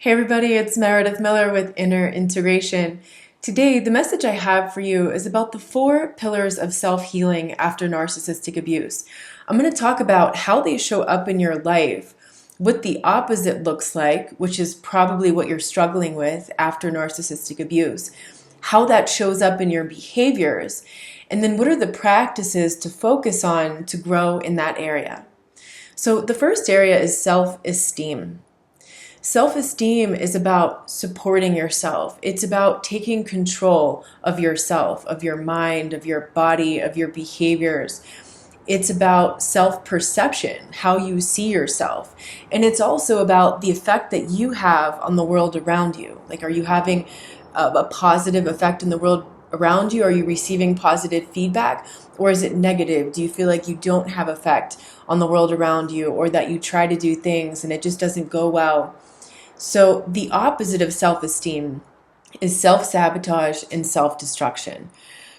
Hey everybody, it's Meredith Miller with Inner Integration. Today, the message I have for you is about the 4 pillars of self-healing after narcissistic abuse. I'm going to talk about how they show up in your life, what the opposite looks like, which is probably what you're struggling with after narcissistic abuse, how that shows up in your behaviors, and then what are the practices to focus on to grow in that area. So the first area is self-esteem. Self-esteem is about supporting yourself. It's about taking control of yourself, of your mind, of your body, of your behaviors. It's about self-perception, how you see yourself. And it's also about the effect that you have on the world around you. Like, are you having a positive effect in the world around you? Are you receiving positive feedback? Or is it negative? Do you feel like you don't have effect on the world around you, or that you try to do things and it just doesn't go well? So the opposite of self-esteem is self-sabotage and self-destruction.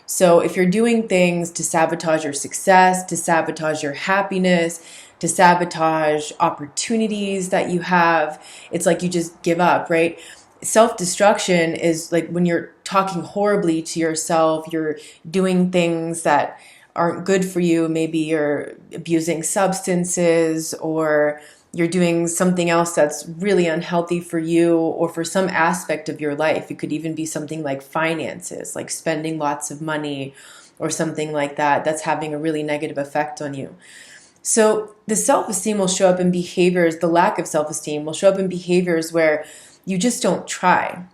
So if you're doing things to sabotage your success, to sabotage your happiness, to sabotage opportunities that you have, it's like you just give up, right? Self-destruction is like when you're talking horribly to yourself, you're doing things that aren't good for you. Maybe you're abusing substances, or you're doing something else that's really unhealthy for you or for some aspect of your life. It could even be something like finances, like spending lots of money or something like that that's having a really negative effect on you. So the self-esteem will show up in behaviors, the lack of self-esteem will show up in behaviors where you just don't try.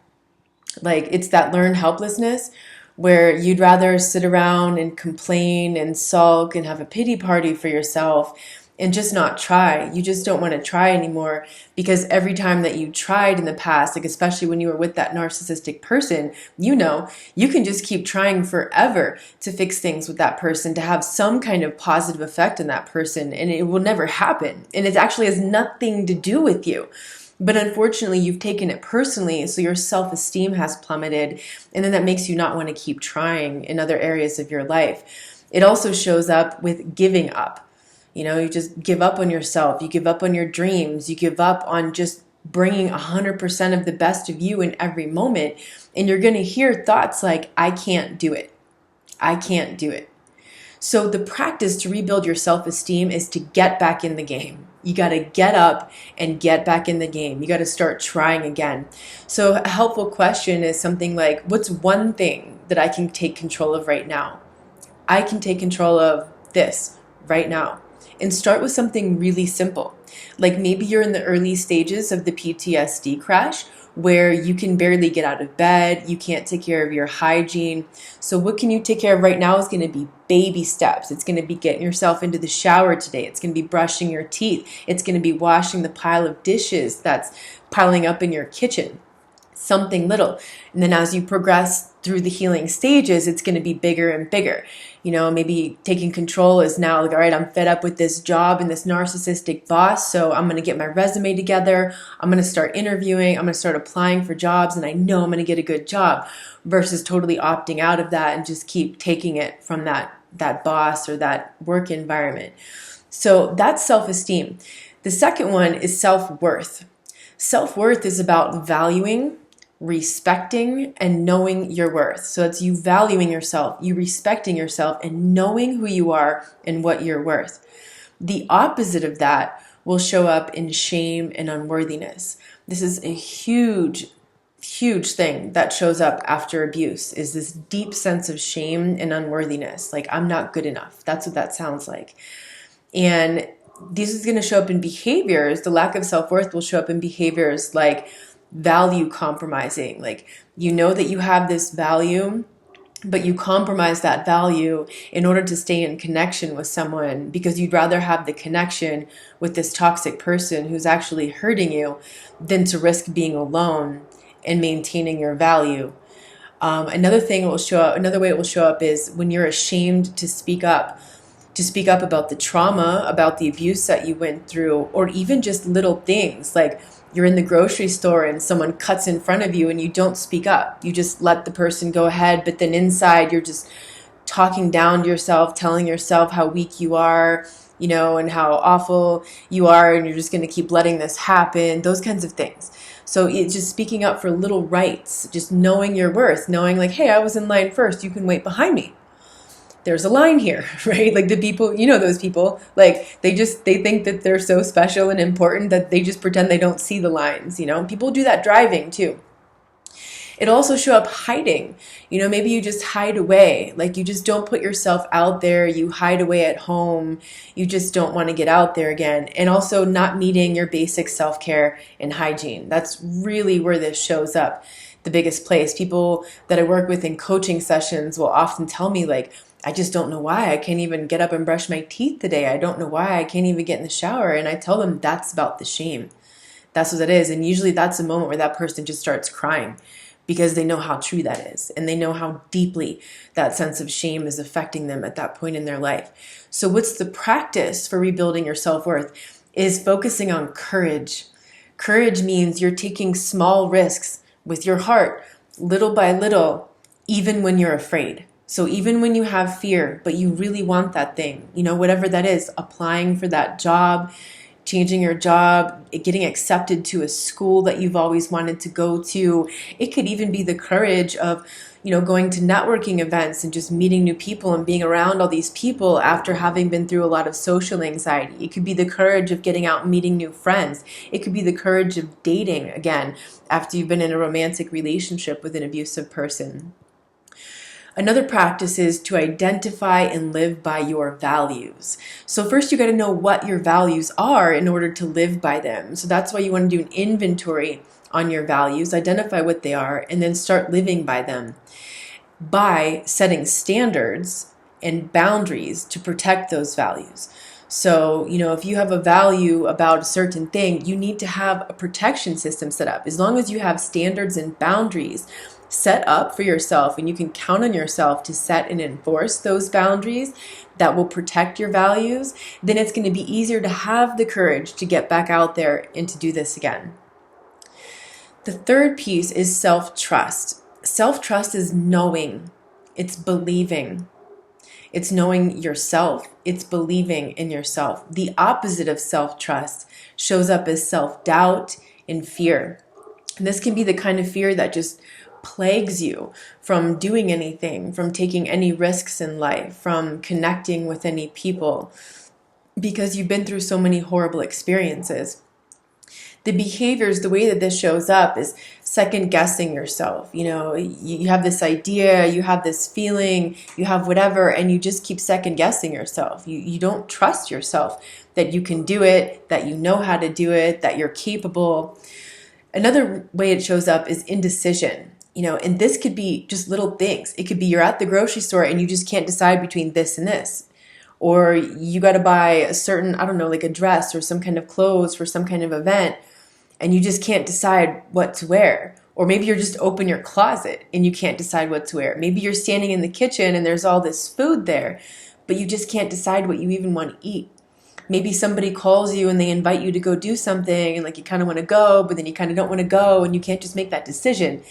Like, it's that learned helplessness where you'd rather sit around and complain and sulk and have a pity party for yourself and just not try. You just don't want to try anymore, because every time that you tried in the past, like especially when you were with that narcissistic person, you know, you can just keep trying forever to fix things with that person, to have some kind of positive effect on that person, and it will never happen. And it actually has nothing to do with you. But unfortunately, you've taken it personally, so your self-esteem has plummeted, and then that makes you not want to keep trying in other areas of your life. It also shows up with giving up. You know, you just give up on yourself. You give up on your dreams. You give up on just bringing 100% of the best of you in every moment. And you're going to hear thoughts like, I can't do it. I can't do it. So the practice to rebuild your self-esteem is to get back in the game. You got to get up and get back in the game. You got to start trying again. So a helpful question is something like, what's one thing that I can take control of right now? I can take control of this right now. And start with something really simple. Like, maybe you're in the early stages of the PTSD crash where you can barely get out of bed, you can't take care of your hygiene. So what can you take care of right now is going to be baby steps. It's going to be getting yourself into the shower today. It's going to be brushing your teeth. It's going to be washing the pile of dishes that's piling up in your kitchen. Something little. And then as you progress through the healing stages, it's going to be bigger and bigger. You know, maybe taking control is now like, all right, I'm fed up with this job and this narcissistic boss, so I'm going to get my resume together. I'm going to start interviewing. I'm going to start applying for jobs, and I know I'm going to get a good job, versus totally opting out of that and just keep taking it from that boss or that work environment. So that's self-esteem. The second one is self-worth. Self-worth is about valuing, respecting, and knowing your worth. So it's you valuing yourself, you respecting yourself, and knowing who you are and what you're worth. The opposite of that will show up in shame and unworthiness. This is a huge thing that shows up after abuse, is this deep sense of shame and unworthiness. Like, I'm not good enough. That's what that sounds like. And this is going to show up in behaviors. The lack of self-worth will show up in behaviors like value compromising. Like, you know that you have this value, but you compromise that value in order to stay in connection with someone, because you'd rather have the connection with this toxic person who's actually hurting you than to risk being alone and maintaining your value. Another way it will show up is when you're ashamed to speak up about the trauma, about the abuse that you went through, or even just little things like you're in the grocery store and someone cuts in front of you and you don't speak up. You just let the person go ahead, but then inside you're just talking down to yourself, telling yourself how weak you are, and how awful you are, and you're just going to keep letting this happen, those kinds of things. So it's just speaking up for little rights, just knowing your worth, knowing like, hey, I was in line first, you can wait behind me. There's a line here, right? Like the people, those people, like they think that they're so special and important that they just pretend they don't see the lines, People do that driving too. It'll also show up hiding. Maybe you just hide away. Like you just don't put yourself out there. You hide away at home. You just don't want to get out there again. And also not meeting your basic self-care and hygiene. That's really where this shows up, the biggest place. People that I work with in coaching sessions will often tell me like, I just don't know why I can't even get up and brush my teeth today. I don't know why I can't even get in the shower. And I tell them that's about the shame. That's what it is. And usually that's a moment where that person just starts crying, because they know how true that is, and they know how deeply that sense of shame is affecting them at that point in their life. So what's the practice for rebuilding your self-worth is focusing on courage. Courage means you're taking small risks with your heart, little by little, even when you're afraid. So even when you have fear, but you really want that thing, whatever that is, applying for that job, changing your job, getting accepted to a school that you've always wanted to go to. It could even be the courage of, going to networking events and just meeting new people and being around all these people after having been through a lot of social anxiety. It could be the courage of getting out and meeting new friends. It could be the courage of dating again after you've been in a romantic relationship with an abusive person. Another practice is to identify and live by your values. So first you got to know what your values are in order to live by them. So that's why you want to do an inventory on your values, identify what they are, and then start living by them by setting standards and boundaries to protect those values. So, if you have a value about a certain thing, you need to have a protection system set up. As long as you have standards and boundaries set up for yourself, and you can count on yourself to set and enforce those boundaries that will protect your values, then it's going to be easier to have the courage to get back out there and to do this again. The third piece is self-trust. Self-trust is knowing, it's believing. It's knowing yourself. It's believing in yourself. The opposite of self-trust shows up as self-doubt and fear. And this can be the kind of fear that just plagues you from doing anything, from taking any risks in life, from connecting with any people, because you've been through so many horrible experiences. The behaviors, the way that this shows up is second guessing yourself. You have this idea, you have this feeling, you have whatever, and you just keep second guessing yourself. You don't trust yourself that you can do it, that you know how to do it, that you're capable. Another way it shows up is indecision. And this could be just little things. It could be you're at the grocery store and you just can't decide between this and this. Or you got to buy a certain, like a dress or some kind of clothes for some kind of event, and you just can't decide what to wear. Or maybe you're just open your closet and you can't decide what to wear. Maybe you're standing in the kitchen and there's all this food there, but you just can't decide what you even want to eat. Maybe somebody calls you and they invite you to go do something, and like you kind of want to go, but then you kind of don't want to go, and you can't just make that decision.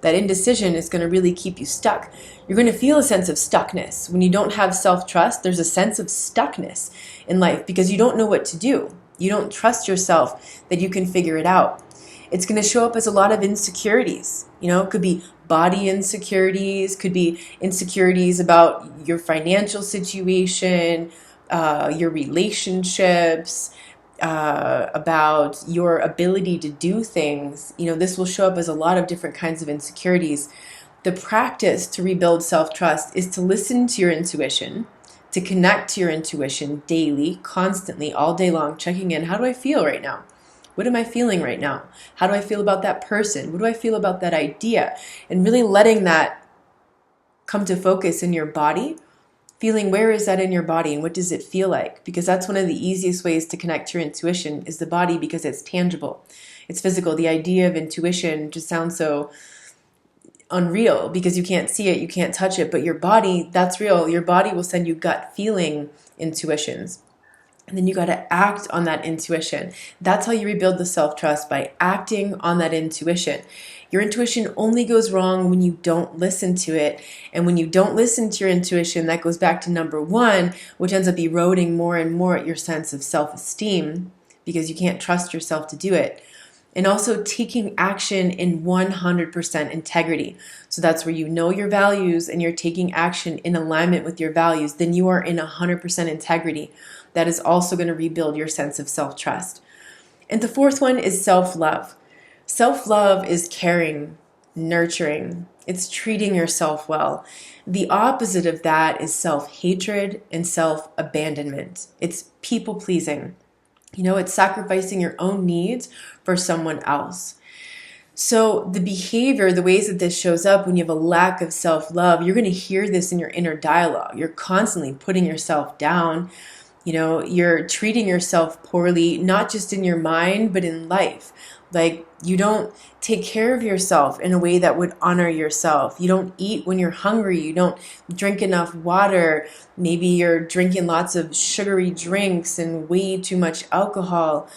That indecision is going to really keep you stuck. You're going to feel a sense of stuckness. When you don't have self-trust, there's a sense of stuckness in life because you don't know what to do. You don't trust yourself that you can figure it out. It's going to show up as a lot of insecurities. It could be body insecurities, could be insecurities about your financial situation, your relationships, about your ability to do things. This will show up as a lot of different kinds of insecurities. The practice to rebuild self-trust is to listen to your intuition, to connect to your intuition daily, constantly, all day long, checking in. How do I feel right now? What am I feeling right now? How do I feel about that person? What do I feel about that idea? And really letting that come to focus in your body, feeling where is that in your body and what does it feel like? Because that's one of the easiest ways to connect to your intuition is the body, because it's tangible. It's physical. The idea of intuition just sounds so unreal because you can't see it, you can't touch it, but your body, that's real. Your body will send you gut feeling intuitions. And then you got to act on that intuition. That's how you rebuild the self-trust, by acting on that intuition. Your intuition only goes wrong when you don't listen to it. And when you don't listen to your intuition, that goes back to number one, which ends up eroding more and more your sense of self-esteem because you can't trust yourself to do it. and also taking action in 100% integrity. So that's where you know your values and you're taking action in alignment with your values. Then you are in 100% integrity. That is also going to rebuild your sense of self-trust. And the fourth one is self-love. Self-love is caring, nurturing. It's treating yourself well. The opposite of that is self-hatred and self-abandonment. It's people-pleasing. It's sacrificing your own needs for someone else. So the behavior, the ways that this shows up when you have a lack of self-love, you're going to hear this in your inner dialogue. You're constantly putting yourself down. You're treating yourself poorly, not just in your mind, but in life. Like, you don't take care of yourself in a way that would honor yourself. You don't eat when you're hungry. You don't drink enough water. Maybe you're drinking lots of sugary drinks and way too much alcohol.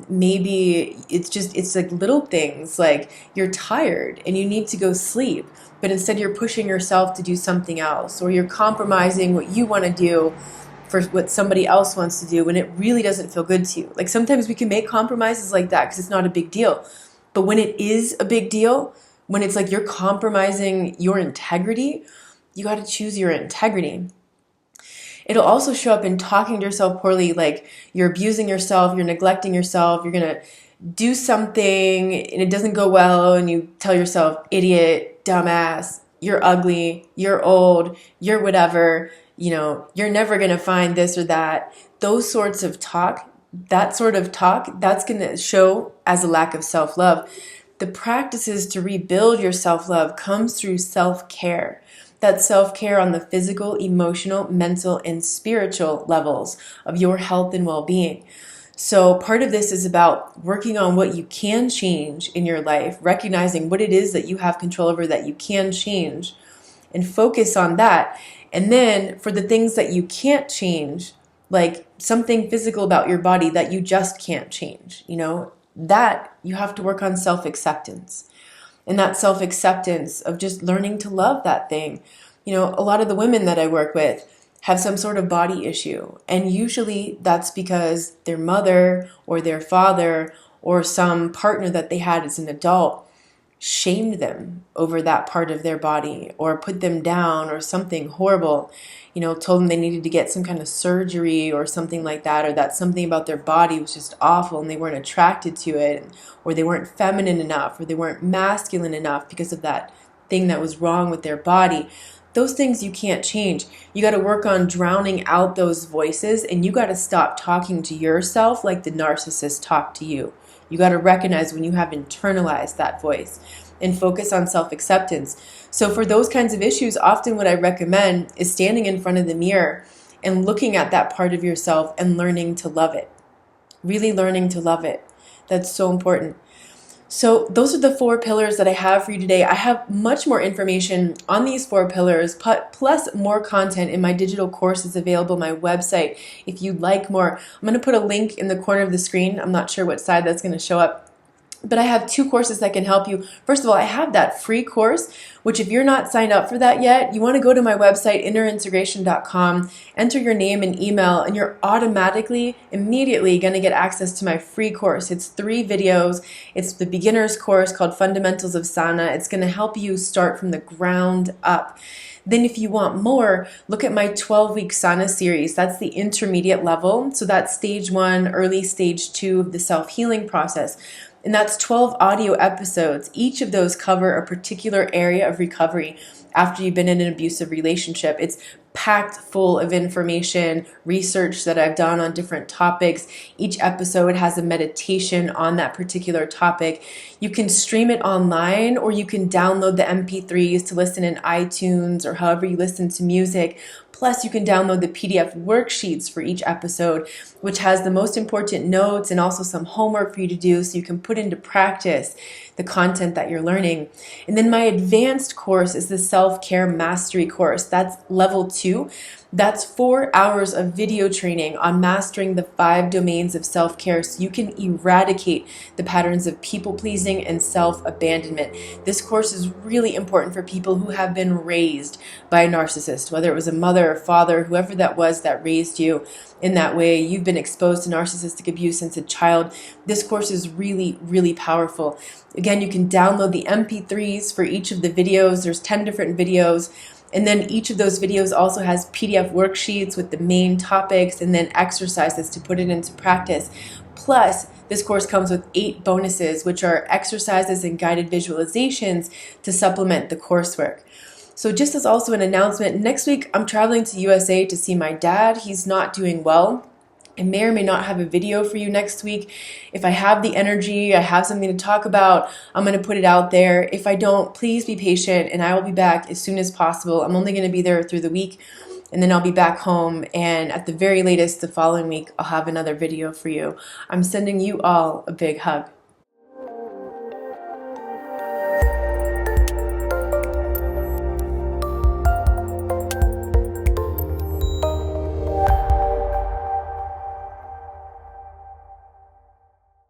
Maybe it's like little things, like you're tired and you need to go sleep, but instead you're pushing yourself to do something else, or you're compromising what you want to do for what somebody else wants to do when it really doesn't feel good to you. Like, sometimes we can make compromises like that because it's not a big deal. But when it is a big deal, when it's like you're compromising your integrity, you got to choose your integrity. It'll also show up in talking to yourself poorly, like you're abusing yourself, you're neglecting yourself, you're going to do something and it doesn't go well and you tell yourself, idiot, dumbass, you're ugly, you're old, you're whatever. You're never going to find this or that. Those sorts of talk, that's going to show as a lack of self-love. The practices to rebuild your self-love comes through self-care. That's self-care on the physical, emotional, mental, and spiritual levels of your health and well-being. So part of this is about working on what you can change in your life, recognizing what it is that you have control over that you can change, and focus on that. And then for the things that you can't change, like something physical about your body that you just can't change, that you have to work on self-acceptance. And that self-acceptance of just learning to love that thing. A lot of the women that I work with have some sort of body issue. And usually that's because their mother or their father or some partner that they had as an adult shamed them over that part of their body, or put them down, or something horrible, told them they needed to get some kind of surgery or something like that, or that something about their body was just awful and they weren't attracted to it, or they weren't feminine enough, or they weren't masculine enough because of that thing that was wrong with their body. Those things you can't change. You got to work on drowning out those voices, and you got to stop talking to yourself like the narcissist talked to you. You got to recognize when you have internalized that voice and focus on self-acceptance. So for those kinds of issues, often what I recommend is standing in front of the mirror and looking at that part of yourself and learning to love it. Really learning to love it. That's so important. So those are the 4 pillars that I have for you today. I have much more information on these 4 pillars, plus more content in my digital courses available on my website. If you'd like more, I'm going to put a link in the corner of the screen. I'm not sure what side that's going to show up. But I have 2 courses that can help you. First of all, I have that free course, which if you're not signed up for that yet, you want to go to my website, innerintegration.com, enter your name and email, and you're immediately going to get access to my free course. It's 3 videos. It's the beginner's course called Fundamentals of Sana. It's going to help you start from the ground up. Then if you want more, look at my 12-week Sana series. That's the intermediate level. So that's stage 1, early stage 2 of the self-healing process. And that's 12 audio episodes. Each of those cover a particular area of recovery after you've been in an abusive relationship. It's packed full of information, research that I've done on different topics. Each episode has a meditation on that particular topic. You can stream it online, or you can download the MP3s to listen in iTunes or however you listen to music. Plus, you can download the PDF worksheets for each episode, which has the most important notes and also some homework for you to do so you can put into practice the content that you're learning. And then my advanced course is the Self-Care Mastery course. That's level 2. That's 4 hours of video training on mastering the 5 domains of self-care so you can eradicate the patterns of people-pleasing and self-abandonment. This course is really important for people who have been raised by a narcissist, whether it was a mother mother, father, whoever that was that raised you in that way, you've been exposed to narcissistic abuse since a child, this course is really, really powerful. Again, you can download the MP3s for each of the videos. There's 10 different videos. And then each of those videos also has PDF worksheets with the main topics and then exercises to put it into practice. Plus, this course comes with 8 bonuses, which are exercises and guided visualizations to supplement the coursework. So just as also an announcement, next week I'm traveling to USA to see my dad. He's not doing well. I may or may not have a video for you next week. If I have the energy, I have something to talk about, I'm going to put it out there. If I don't, please be patient and I will be back as soon as possible. I'm only going to be there through the week and then I'll be back home, and at the very latest the following week I'll have another video for you. I'm sending you all a big hug.